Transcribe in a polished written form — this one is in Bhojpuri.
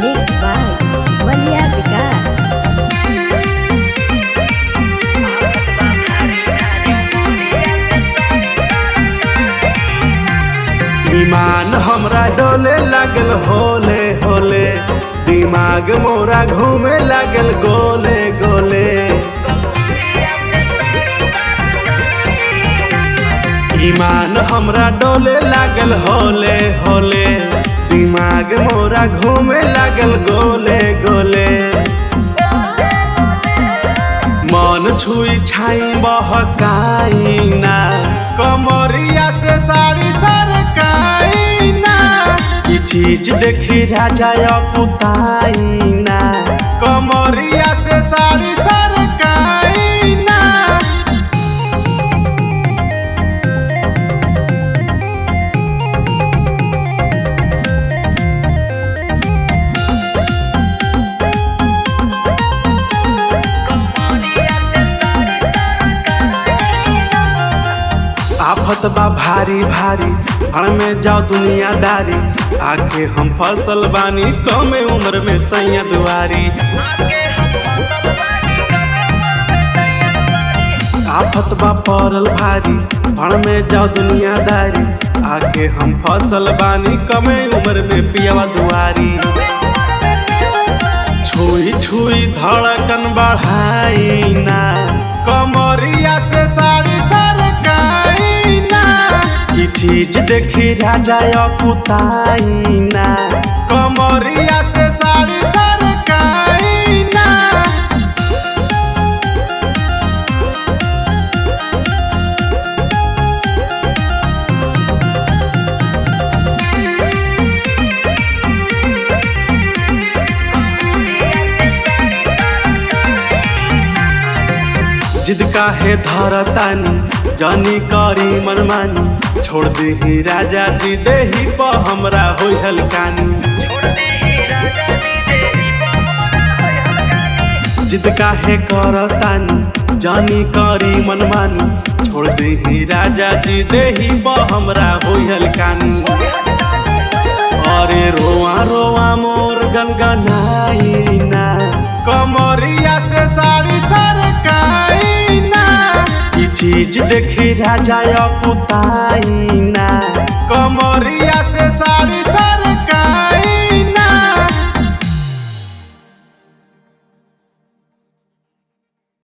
Mixed by Malia Vikas. ईमान हमरा डोले लागल होले होले, दिमाग मोरा घूमे लागल गोले गोले। ईमान हमरा डोले लागल होले होले, दिमाग मोरा घूमे लागल गोले गोले। मन छुई छाई बहकाई ना, कमरिया से साड़ी सरकाई ना। ई चीज देखी राजा अकुताई ना, कमरिया से साड़ी सरकाई ना। आफत बा भारी भारी, हर में जाओ दुनियादारी। आके हम फसल बानी कमे उम्र में सैया दुआरी। आफत बा पड़ल भारी, हर में जाओ दुनियादारी। आके हम फसल बानी कमे उम्र में पियावा दुआरी। छुई छुई धड़कन बढ़ाई ना, कमरिया से साड़ी सरकाई ना। ई चीज देखी राजा अकुताई ना, कमरिया से साड़ी सरकाई ना। जिद काहे धरतानी, जानी करी मनमानी। छोड़ देही राजा जी देही प हमरा होई हलकानी। जिद काहे करतानी, जानी करी मनमानी। छोड़ देही राजा जी देही प हमरा होई हलकानी। अरे रोआ रोआ मोर गनगनाई ना, कमरिया से साड़ी सरकाई ना। ई चीज देखी राजा अकुताई ना, कमरिया से साड़ी